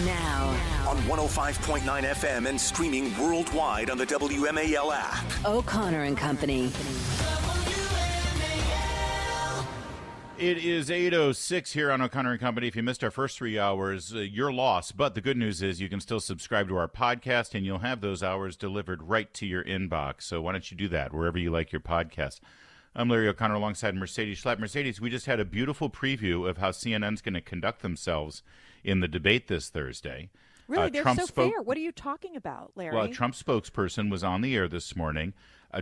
Now. On 105.9 FM and streaming worldwide on the WMAL app. O'Connor and Company. It is 8:06 here on O'Connor and Company. If you missed our first 3 hours, you're lost. But the good news is you can still subscribe to our podcast, and you'll have those hours delivered right to your inbox. So why don't you do that wherever you like your podcast? I'm Larry O'Connor alongside Mercedes Schlapp. Mercedes, we just had a beautiful preview of how CNN's going to conduct themselves in the debate this Thursday. Really, they're so fair. What are you talking about, Larry? Well, a Trump spokesperson was on the air this morning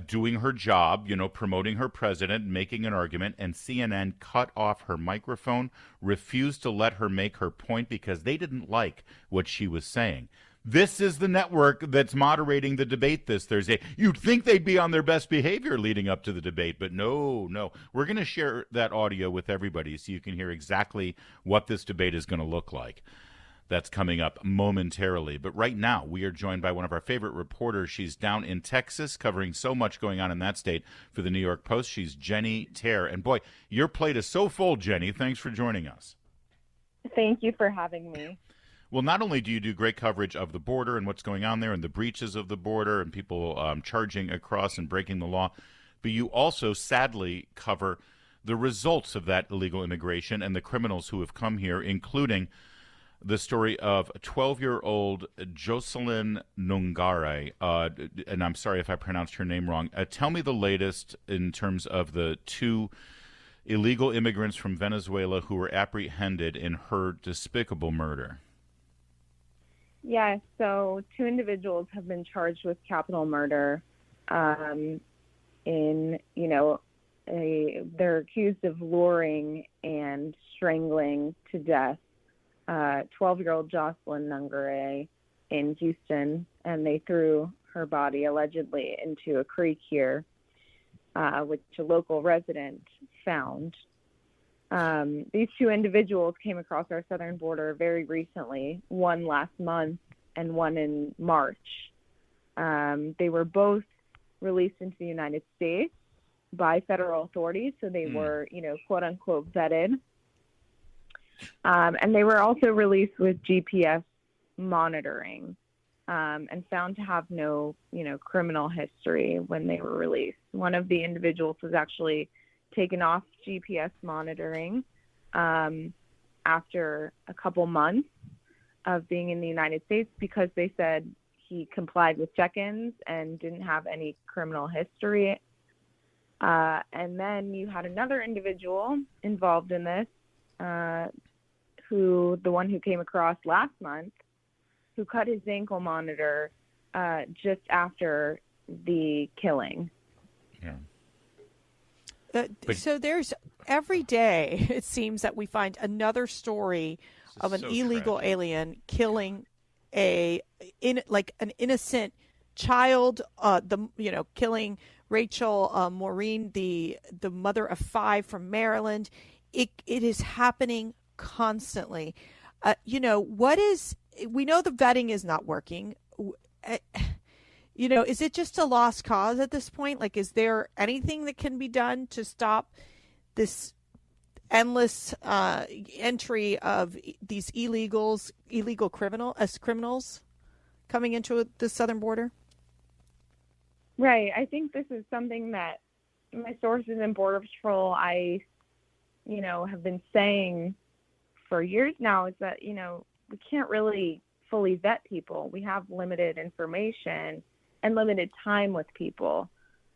doing her job, promoting her president, making an argument, and CNN cut off her microphone, refused to let her make her point because they didn't like what she was saying. This is the network that's moderating the debate this Thursday. You'd think they'd be on their best behavior leading up to the debate, but no. We're going to share that audio with everybody so you can hear exactly what this debate is going to look like. That's coming up momentarily. But right now, we are joined by one of our favorite reporters. She's down in Texas covering so much going on in that state for the New York Post. She's Jennie Taer. And boy, your plate is so full, Jennie. Thanks for joining us. Thank you for having me. Well, not only do you do great coverage of the border and what's going on there and the breaches of the border and people charging across and breaking the law, but you also sadly cover the results of that illegal immigration and the criminals who have come here, including the story of 12-year-old Jocelyn Nungare, and I'm sorry if I pronounced her name wrong. Tell me the latest in terms of the two illegal immigrants from Venezuela who were apprehended in her despicable murder. Yes, so two individuals have been charged with capital murder. They're accused of luring and strangling to death 12-year-old Jocelyn Nungare in Houston, and they threw her body allegedly into a creek here, which a local resident found. These two individuals came across our southern border very recently, one last month and one in March. They were both released into the United States by federal authorities, so they were, quote-unquote vetted. And they were also released with GPS monitoring and found to have no, criminal history when they were released. One of the individuals was actually taken off GPS monitoring after a couple months of being in the United States because they said he complied with check-ins and didn't have any criminal history. And then you had another individual involved in this, the one who came across last month, who cut his ankle monitor just after the killing. Yeah. So there's every day, it seems that we find another story of an illegal alien killing an innocent child, killing Rachel Maureen, the mother of 5 from Maryland. It is happening constantly. We know the vetting is not working. Is it just a lost cause at this point? Like, is there anything that can be done to stop this endless entry of these illegal criminals coming into the southern border? Right. I think this is something that my sources in Border Patrol, have been saying for years now, is that, we can't really fully vet people. We have limited information and limited time with people.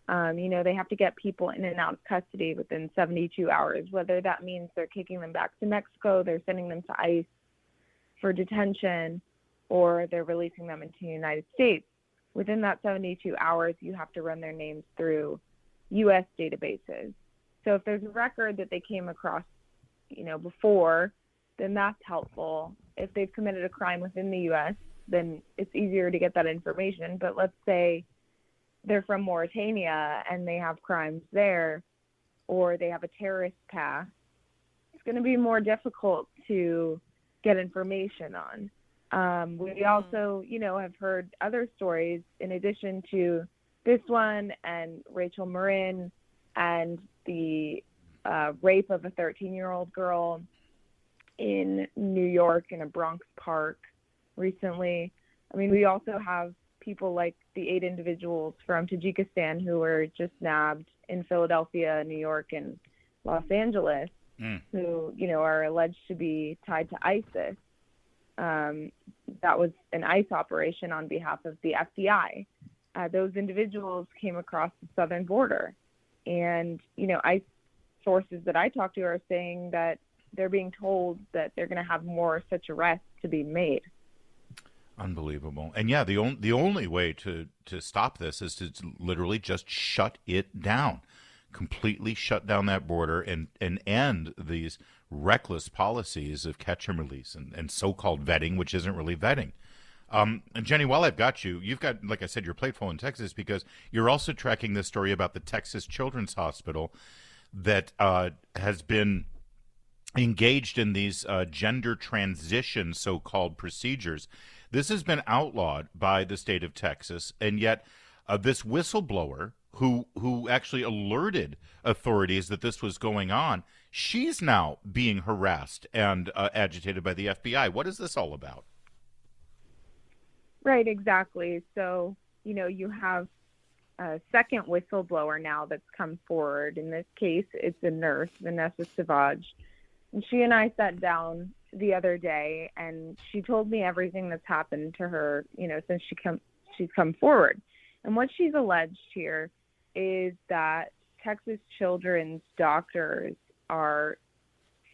They have to get people in and out of custody within 72 hours, whether that means they're kicking them back to Mexico, they're sending them to ICE for detention, or they're releasing them into the United States. Within that 72 hours, you have to run their names through U.S. databases. So if there's a record that they came across, before, then that's helpful. If they've committed a crime within the U.S., then it's easier to get that information. But let's say they're from Mauritania and they have crimes there, or they have a terrorist past, it's going to be more difficult to get information on. We also, have heard other stories in addition to this one and Rachel Marin and the rape of a 13-year-old girl in New York in a Bronx park. recently. I mean, we also have people like the 8 individuals from Tajikistan who were just nabbed in Philadelphia, New York, and Los Angeles, who, are alleged to be tied to ISIS. That was an ICE operation on behalf of the FBI. Those individuals came across the southern border. And, ICE sources that I talked to are saying that they're being told that they're going to have more such arrests to be made. Unbelievable. And yeah, the only way to stop this is to literally just shut it down, completely shut down that border and end these reckless policies of catch and release and so-called vetting, which isn't really vetting. And Jennie, while I've got you, you've got, like I said, your plate full in Texas because you're also tracking this story about the Texas Children's Hospital that has been engaged in these gender transition so-called procedures. This has been outlawed by the state of Texas, and yet this whistleblower who actually alerted authorities that this was going on, she's now being harassed and agitated by the FBI. What is this all about? Right, exactly. So, you have a second whistleblower now that's come forward. In this case, it's a nurse, Vanessa Savage. And she and I sat down the other day, and she told me everything that's happened to her, since she's come forward. And what she's alleged here is that Texas children's doctors are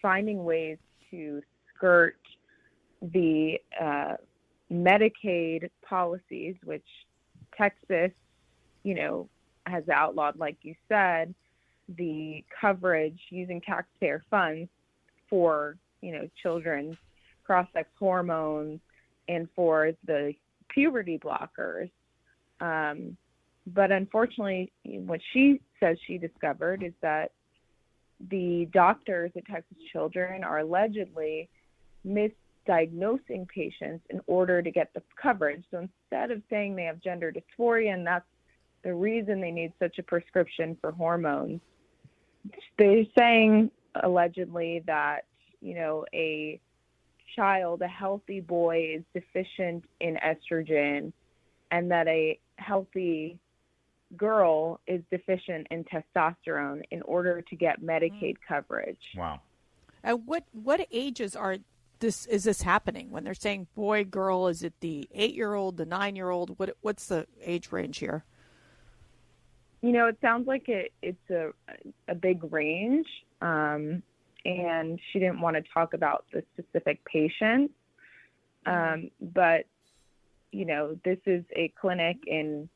finding ways to skirt the Medicaid policies, which Texas, has outlawed, like you said, the coverage using taxpayer funds for, children's cross-sex hormones and for the puberty blockers. But unfortunately, what she says she discovered is that the doctors at Texas Children are allegedly misdiagnosing patients in order to get the coverage. So instead of saying they have gender dysphoria and that's the reason they need such a prescription for hormones, they're saying allegedly that, a child, a healthy boy, is deficient in estrogen, and that a healthy girl is deficient in testosterone in order to get Medicaid coverage. Wow. What ages is this happening when they're saying boy, girl? Is it the 8-year-old, the 9-year-old? What's the age range here? It sounds like it's a big range. And she didn't want to talk about the specific patient. But, this is a clinic in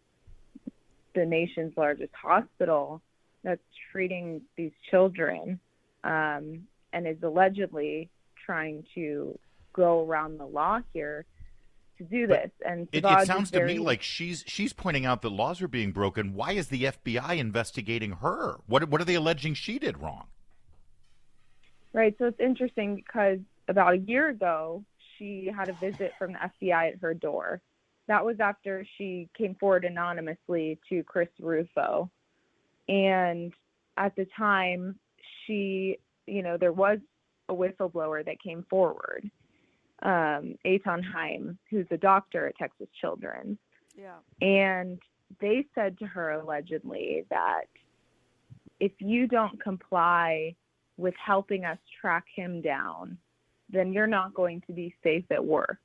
the nation's largest hospital that's treating these children and is allegedly trying to go around the law here to do this. And it sounds to me like she's pointing out that laws are being broken. Why is the FBI investigating her? What are they alleging she did wrong? Right. So it's interesting because about a year ago, she had a visit from the FBI at her door. That was after she came forward anonymously to Chris Rufo. And at the time, there was a whistleblower that came forward, Eitan Haim, who's a doctor at Texas Children's. Yeah. And they said to her allegedly that if you don't comply with helping us track him down, then you're not going to be safe at work.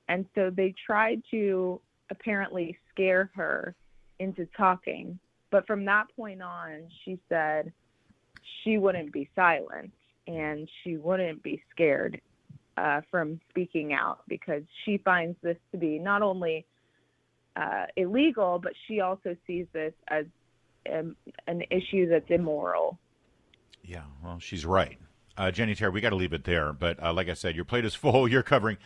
And so they tried to apparently scare her into talking. But from that point on, she said she wouldn't be silent and she wouldn't be scared from speaking out because she finds this to be not only illegal, but she also sees this as an issue that's immoral. Yeah, well, she's right. Jennie Taer, we got to leave it there. But like I said, your plate is full. You're covering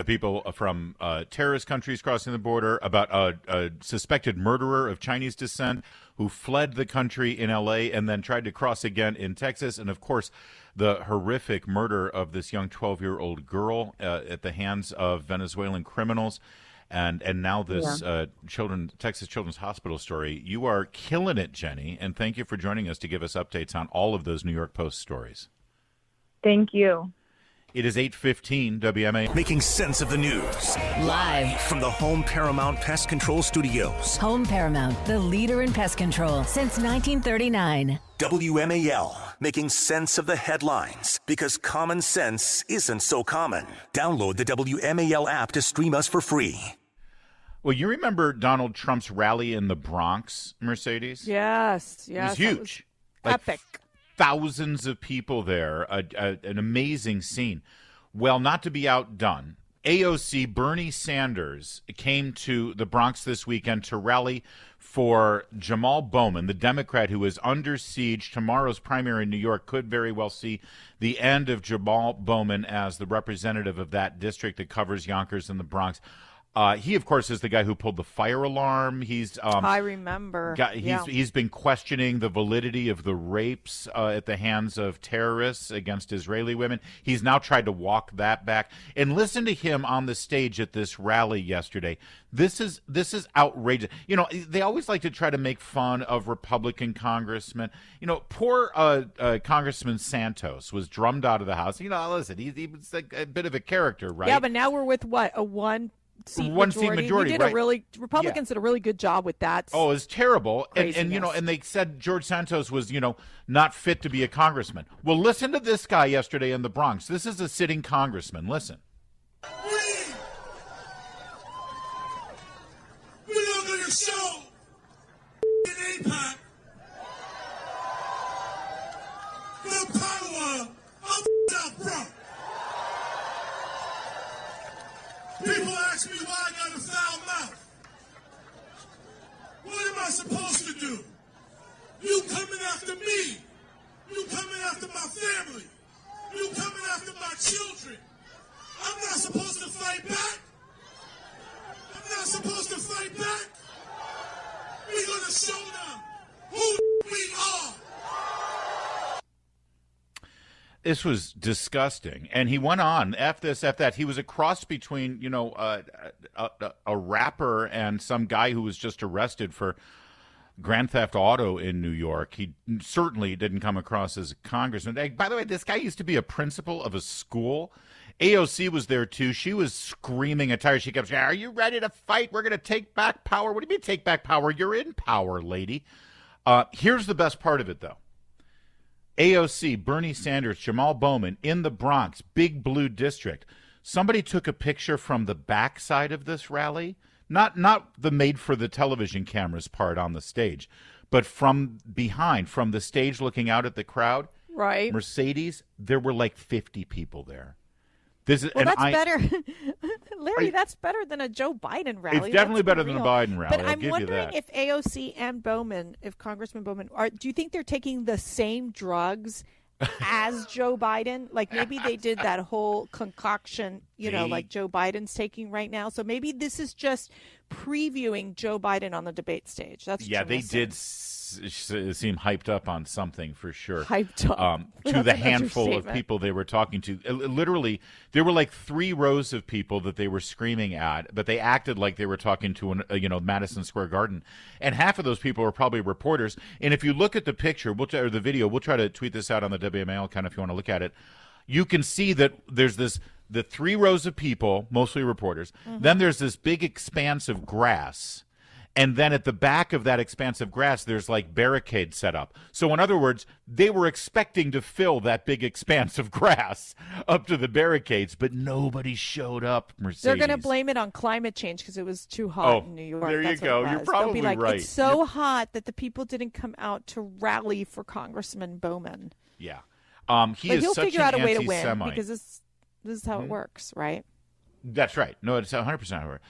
people from terrorist countries crossing the border, about a suspected murderer of Chinese descent who fled the country in L.A. and then tried to cross again in Texas. And, of course, the horrific murder of this young 12-year-old girl at the hands of Venezuelan criminals. And now this Texas Children's Hospital story. You are killing it, Jennie, and thank you for joining us to give us updates on all of those New York Post stories. Thank you. It is 8:15 WMA. Making sense of the news. Live From the Home Paramount Pest Control Studios. Home Paramount, the leader in pest control since 1939. WMAL, making sense of the headlines because common sense isn't so common. Download the WMAL app to stream us for free. Well, you remember Donald Trump's rally in the Bronx, Mercedes? Yes. It was huge. Epic. Thousands of people there, an amazing scene. Well, not to be outdone, AOC Bernie Sanders came to the Bronx this weekend to rally for Jamaal Bowman, the Democrat who is under siege. Tomorrow's primary in New York could very well see the end of Jamaal Bowman as the representative of that district that covers Yonkers and the Bronx. He, of course, is the guy who pulled the fire alarm. I remember. He's been questioning the validity of the rapes at the hands of terrorists against Israeli women. He's now tried to walk that back. And listen to him on the stage at this rally yesterday. This is outrageous. You know, they always like to try to make fun of Republican congressmen. You know, poor Congressman Santos was drummed out of the House. You know, listen, he was like a bit of a character, right? Yeah, but now we're with what, a one-seat majority. We did Republicans did a really good job with that. Oh, it's terrible. And you know, and they said George Santos was, you know, not fit to be a congressman. Well, listen to this guy yesterday in the Bronx. This is a sitting congressman. Listen. We're not going to show in APAC the power of South Bronx. People ask me why I got a foul mouth. What am I supposed to do? You coming after me. You coming after my family. You coming after my children. I'm not supposed to fight back. I'm not supposed to fight back. We're going to show them who we are. This was disgusting. And he went on, F this, F that. He was a cross between, you know, a rapper and some guy who was just arrested for Grand Theft Auto in New York. He certainly didn't come across as a congressman. Hey, by the way, this guy used to be a principal of a school. AOC was there, too. She was screaming at Tyre. She kept saying, are you ready to fight? We're going to take back power. What do you mean take back power? You're in power, lady. Here's the best part of it, though. AOC, Bernie Sanders, Jamaal Bowman in the Bronx, big blue district. Somebody took a picture from the backside of this rally, not the made for the television cameras part on the stage, but from behind, from the stage looking out at the crowd. Right. Mercedes, there were like 50 people there. This is, well, that's better. Larry, that's better than a Joe Biden rally. It's definitely better than a Biden rally. But I'm wondering if AOC and Bowman, if Congressman Bowman, do you think they're taking the same drugs as Joe Biden? Like maybe they did that whole concoction, you know, like Joe Biden's taking right now. So maybe this is just previewing Joe Biden on the debate stage. That's they did seem hyped up on something for sure. Hyped up. To the handful of people they were talking to. Literally, there were like 3 rows of people that they were screaming at, but they acted like they were talking to Madison Square Garden. And half of those people were probably reporters. And if you look at the picture, or the video, we'll try to tweet this out on the WMAL account if you want to look at it. You can see that there's the 3 rows of people, mostly reporters. Mm-hmm. Then there's this big expanse of grass. And then at the back of that expanse of grass, there's like barricades set up. So in other words, they were expecting to fill that big expanse of grass up to the barricades, but nobody showed up, Mercedes. They're going to blame it on climate change because it was too hot in New York. There you go. You're probably They'll be like, right. It's so hot that the people didn't come out to rally for Congressman Bowman. Yeah. But he'll figure out a way to win because this is how it works, right? That's right. No, it's 100% how it works.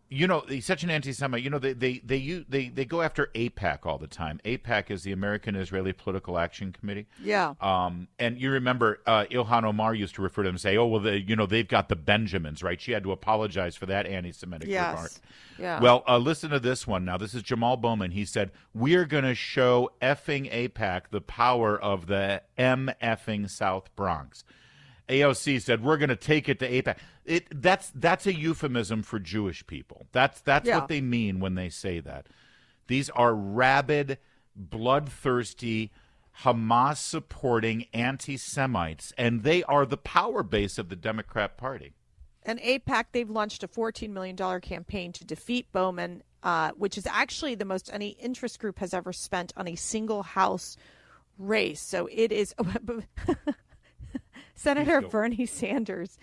He's such an anti-Semite. They go after AIPAC all the time. AIPAC is the American Israeli Political Action Committee. Yeah. And you remember Ilhan Omar used to refer to them and say, "Oh, well, they've got the Benjamins, right?" She had to apologize for that anti-Semitic remark. Yeah. Well, listen to this one now. This is Jamaal Bowman. He said, "We're going to show effing AIPAC the power of the effing South Bronx." AOC said, we're going to take it to AIPAC. That's a euphemism for Jewish people. That's what they mean when they say that. These are rabid, bloodthirsty, Hamas-supporting anti-Semites, and they are the power base of the Democrat Party. And AIPAC, they've launched a $14 million campaign to defeat Bowman, which is actually the most any interest group has ever spent on a single House race. So it is Senator Bernie Sanders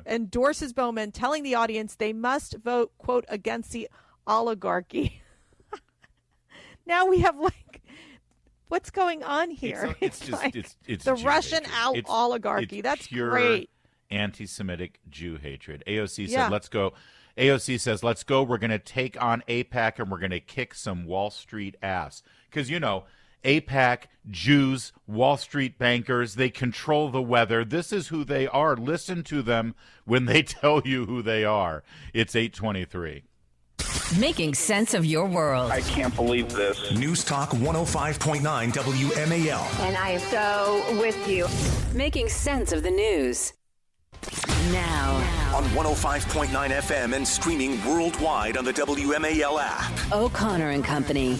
endorses Bowman, telling the audience they must vote, quote, against the oligarchy. Now we have what's going on here? It's the Russian oligarchy. That's pure great. Anti-Semitic Jew hatred. AOC said, let's go. AOC says, let's go. We're going to take on AIPAC and we're going to kick some Wall Street ass. Because, AIPAC, Jews, Wall Street bankers, they control the weather. This is who they are. Listen to them when they tell you who they are. It's 8:23. Making sense of your world. I can't believe this. News Talk 105.9 WMAL. And I am so with you. Making sense of the news. Now. On 105.9 FM and streaming worldwide on the WMAL app. O'Connor and Company.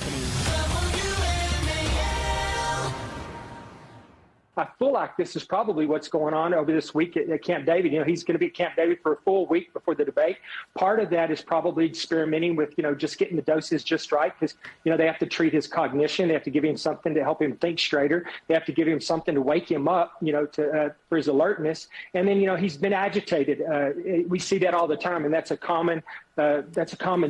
I feel like this is probably what's going on over this week at Camp David. He's going to be at Camp David for a full week before the debate. Part of that is probably experimenting with, just getting the doses just right because, they have to treat his cognition. They have to give him something to help him think straighter. They have to give him something to wake him up, for his alertness. And then, he's been agitated. We see that all the time, and that's a common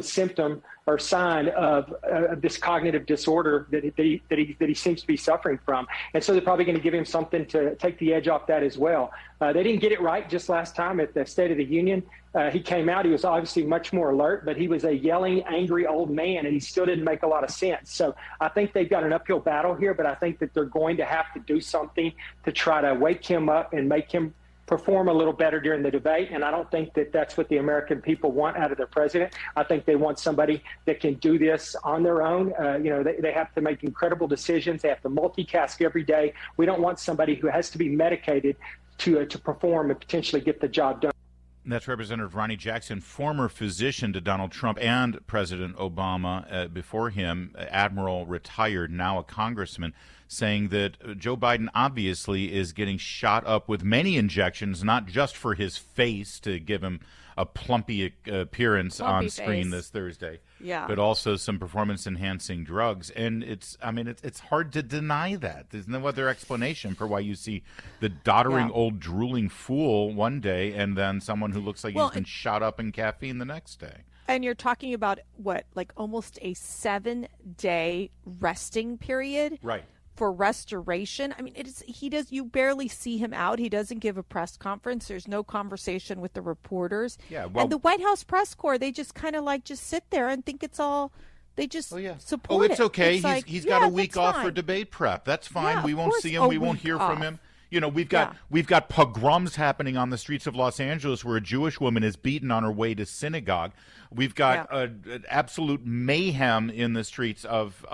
symptom or sign of this cognitive disorder that he seems to be suffering from. And so they're probably going to give him something to take the edge off that as well. They didn't get it right just last time at the State of the Union. He came out, he was obviously much more alert, but he was a yelling, angry old man, and he still didn't make a lot of sense. So I think they've got an uphill battle here, but I think that they're going to have to do something to try to wake him up and make him perform a little better during the debate. And I don't think that that's what the American people want out of their president. I think they want somebody that can do this on their own. They have to make incredible decisions. They have to multitask every day. We don't want somebody who has to be medicated to perform and potentially get the job done. That's Representative Ronnie Jackson, former physician to Donald Trump and President Obama. Before him, Admiral retired, now a congressman, saying that Joe Biden obviously is getting shot up with many injections, not just for his face to give him a plumpy appearance on screen this Thursday, but also some performance-enhancing drugs. And it's hard to deny that. There's no other explanation for why you see the doddering old drooling fool one day and then someone who looks like he's been shot up in caffeine the next day. And you're talking about almost a 7-day resting period. Right. For restoration. You barely see him out. He doesn't give a press conference. There's no conversation with the reporters. And the White House press corps, they just kind of just sit there and think it's all, they just support it. It's okay. It's he's got a week off fine. for debate prep. That's fine. Yeah, we won't see him. We won't hear from him. We've got pogroms happening on the streets of Los Angeles where a Jewish woman is beaten on her way to synagogue. We've got an absolute mayhem in the streets of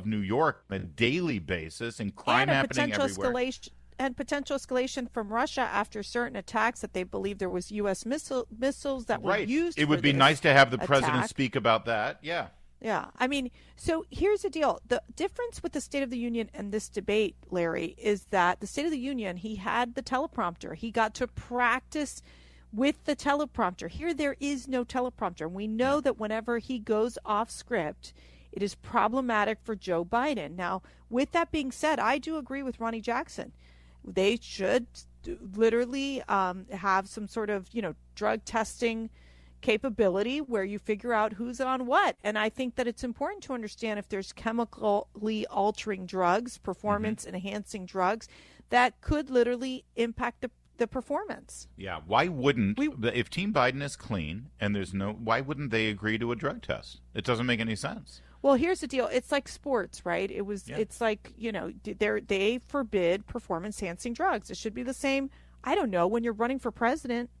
New York on a daily basis, and crime happening everywhere. And potential escalation from Russia after certain attacks that they believe there was U.S. missiles that were used. It would be nice to have the president speak about that. Yeah. Yeah. So here's the deal. The difference with the State of the Union and this debate, Larry, is that the State of the Union, he had the teleprompter. He got to practice with the teleprompter. Here, there is no teleprompter. We know that whenever he goes off script, it is problematic for Joe Biden. Now, with that being said, I do agree with Ronnie Jackson. They should literally have some sort of, drug testing capability where you figure out who's on what. And I think that it's important to understand if there's chemically altering drugs, performance enhancing drugs that could literally impact the performance. Yeah. Why wouldn't, if Team Biden is clean and why wouldn't they agree to a drug test? It doesn't make any sense. Well, here's the deal. It's like sports, right? It's like, they forbid performance enhancing drugs. It should be the same. I don't know, when you're running for president.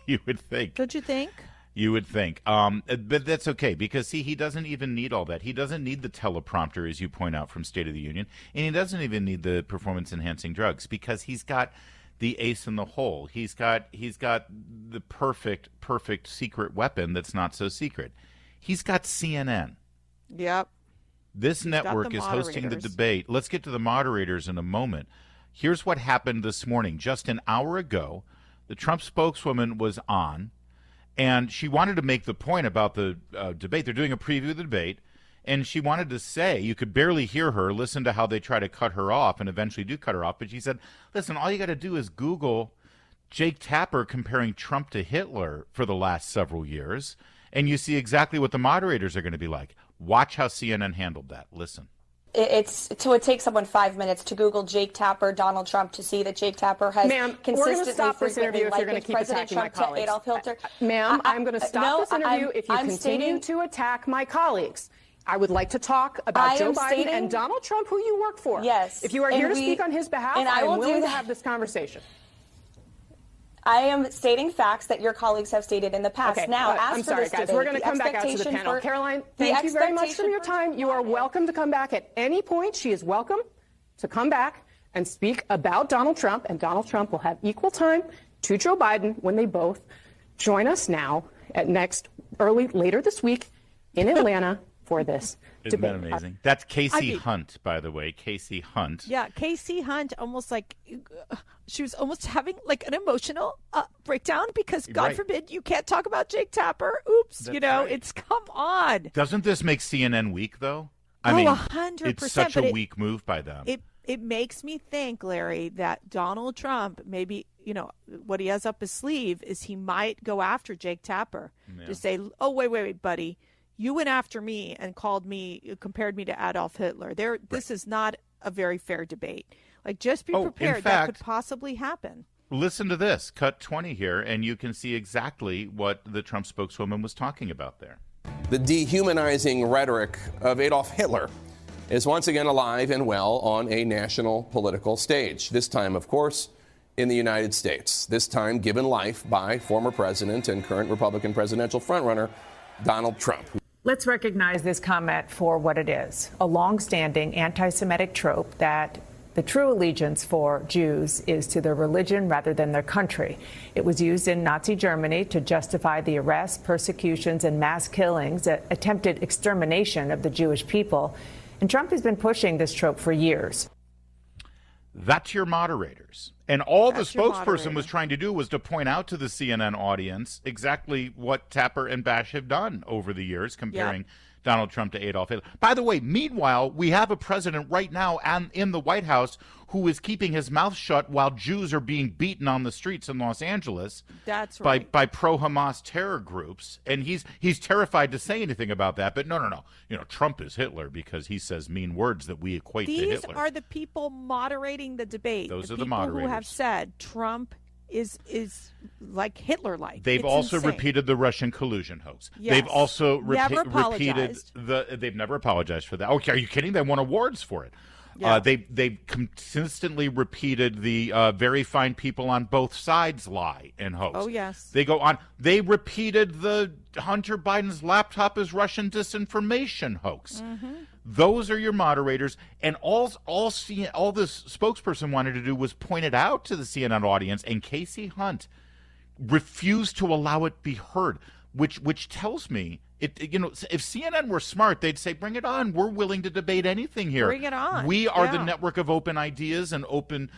You would think. Don't you think? You would think. But that's okay because, he doesn't even need all that. He doesn't need the teleprompter, as you point out, from State of the Union. And he doesn't even need the performance-enhancing drugs because he's got the ace in the hole. He's got the perfect secret weapon that's not so secret. He's got CNN. Yep. This network is hosting the debate. Let's get to the moderators in a moment. Here's what happened this morning. Just an hour ago, the Trump spokeswoman was on, and she wanted to make the point about the debate. They're doing a preview of the debate, and she wanted to say, you could barely hear her, listen to how they try to cut her off and eventually do cut her off. But she said, listen, all you got to do is Google Jake Tapper comparing Trump to Hitler for the last several years, and you see exactly what the moderators are going to be like. Watch how CNN handled that. Listen. It takes someone 5 minutes to Google Jake Tapper, Donald Trump, to see that Jake Tapper has consistently, we're going to stop this interview if you're going to keep attacking my colleagues. Adolf Hitler. Ma'am, I'm going to stop this interview if you continue to attack my colleagues. I would like to talk about Joe Biden and Donald Trump, who you work for. Yes. If you are here to speak on his behalf, I am willing to have this conversation. I am stating facts that your colleagues have stated in the past. Okay, now, I'm sorry, guys. debate, we're going to come back out to the panel. Caroline, thank you very much for your time. You are welcome to come back at any point. She is welcome to come back and speak about Donald Trump, and Donald Trump will have equal time to Joe Biden when they both join us now at later this week in Atlanta for this Isn't debate. that amazing? That's Casey Hunt, by the way. Casey Hunt. Yeah, Casey Hunt, almost like she was almost having like an emotional breakdown because God forbid you can't talk about Jake Tapper. Oops, That's it's come on. Doesn't this make CNN weak, though? I mean, 100%. It's such a weak move by them. It makes me think, Larry, that Donald Trump, maybe, what he has up his sleeve is he might go after Jake Tapper to say, oh, wait, buddy. You went after me and compared me to Adolf Hitler. This is not a very fair debate. Like, just be prepared. That could possibly happen. Listen to this. Cut 20 here, and you can see exactly what the Trump spokeswoman was talking about there. The dehumanizing rhetoric of Adolf Hitler is once again alive and well on a national political stage. This time, of course, in the United States. This time given life by former president and current Republican presidential frontrunner Donald Trump. Let's recognize this comment for what it is, a long-standing anti-Semitic trope that the true allegiance for Jews is to their religion rather than their country. It was used in Nazi Germany to justify the arrests, persecutions, and mass killings, attempted extermination of the Jewish people. And Trump has been pushing this trope for years. That's your moderators. And all the spokesperson was trying to do was to point out to the CNN audience exactly what Tapper and Bash have done over the years, comparing Donald Trump to Adolf Hitler. By the way, meanwhile, we have a president right now and in the White House who is keeping his mouth shut while Jews are being beaten on the streets in Los Angeles. That's right. By pro-Hamas terror groups. And he's terrified to say anything about that. But no. Trump is Hitler because he says mean words that we equate to Hitler. These are the people moderating the debate. Those are the people moderators who have said Trump is like Hitler-like. They've also insane. Repeated the Russian collusion hoax. Yes. They've also repeated they've never apologized for that. Okay, are you kidding? They won awards for it. Yeah. They've consistently repeated the very fine people on both sides lie and hoax. Oh, yes. They go on. They repeated the Hunter Biden's laptop is Russian disinformation hoax. Mm-hmm. Those are your moderators, and all this spokesperson wanted to do was point it out to the CNN audience, and Casey Hunt refused to allow it be heard, which tells me if CNN were smart, they'd say, bring it on. We're willing to debate anything here. Bring it on. We are the network of open ideas and open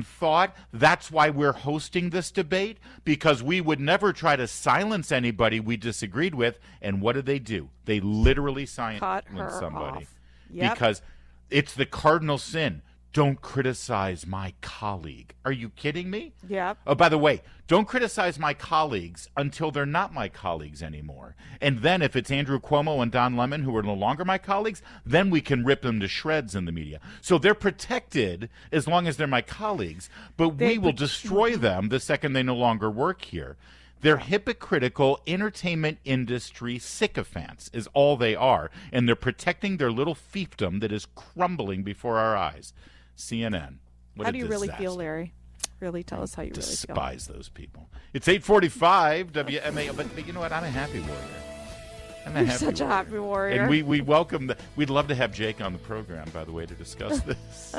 thought. That's why we're hosting this debate, because we would never try to silence anybody we disagreed with. And what did they do? They literally silenced somebody. Yep. Because it's the cardinal sin. Don't criticize my colleague. Are you kidding me? Yeah. Oh, by the way, don't criticize my colleagues until they're not my colleagues anymore. And then if it's Andrew Cuomo and Don Lemon who are no longer my colleagues, then we can rip them to shreds in the media. So they're protected as long as they're my colleagues, but we will destroy them the second they no longer work here. They're hypocritical entertainment industry sycophants is all they are, and they're protecting their little fiefdom that is crumbling before our eyes. CNN. What how a do you disaster. really feel, Larry? Really tell us how you really feel. Despise those people. It's 8:45 WMAL, but you know what? I'm a happy warrior. You're such a happy warrior. And we welcome we'd love to have Jake on the program, by the way, to discuss this.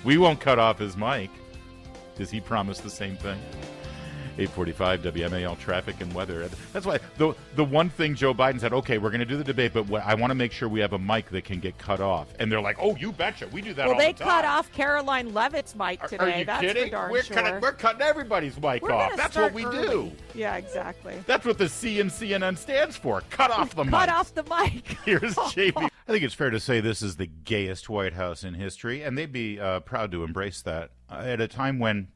We won't cut off his mic because he promised the same thing. 8:45 WMAL traffic and weather. That's why the one thing Joe Biden said, okay, we're going to do the debate, but I want to make sure we have a mic that can get cut off. And they're like, oh, you betcha. We do that all the time. Well, they cut off Caroline Leavitt's mic today. Are you That's kidding? For darn We're sure. cutting everybody's mic off. That's what we do. Yeah, exactly. That's what the C in CNN stands for. Cut off the mic. Cut off the mic. Here's JP. I think it's fair to say this is the gayest White House in history, and they'd be proud to embrace that at a time when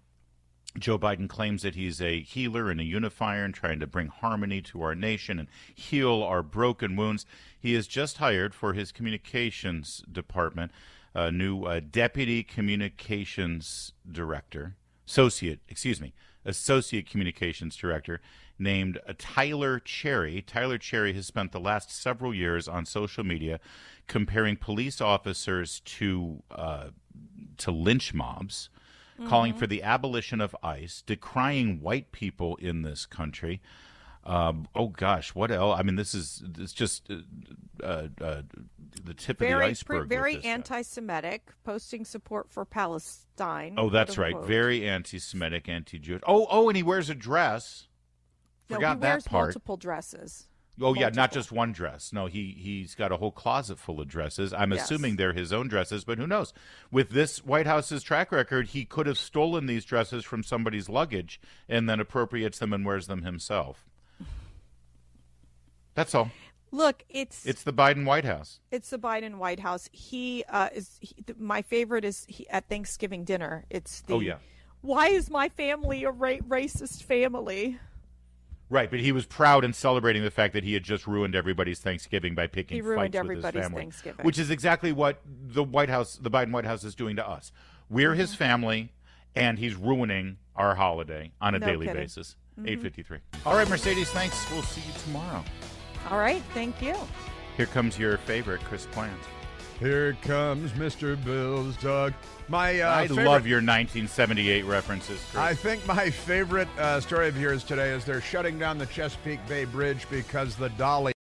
Joe Biden claims that he's a healer and a unifier and trying to bring harmony to our nation and heal our broken wounds. He has just hired for his communications department a new deputy communications director, associate communications director named Tyler Cherry. Tyler Cherry has spent the last several years on social media comparing police officers to lynch mobs, calling for the abolition of ICE, decrying white people in this country. Oh gosh, what else? I mean, it's just the tip of the iceberg. Very anti-Semitic, posting support for Palestine. Oh, that's right. Very anti-Semitic, anti-Jewish. Oh, and he wears a dress. Forgot that part. Multiple dresses. Oh, yeah, not just one dress. No, he's got a whole closet full of dresses. I'm assuming they're his own dresses, but who knows? With this White House's track record, he could have stolen these dresses from somebody's luggage and then appropriates them and wears them himself. That's all. Look, it's the Biden White House. It's the Biden White House. My favorite is at Thanksgiving dinner. It's the why is my family a racist family? Right, but he was proud and celebrating the fact that he had just ruined everybody's Thanksgiving by picking fights with his family. He ruined everybody's Thanksgiving. Which is exactly what the Biden White House is doing to us. We're his family, and he's ruining our holiday on a daily basis. 8:53. All right, Mercedes, thanks. We'll see you tomorrow. All right, thank you. Here comes your favorite, Chris Plant. Here comes Mr. Bill's dog. I love your 1978 references, Chris. I think my favorite story of yours today is they're shutting down the Chesapeake Bay Bridge because the Dolly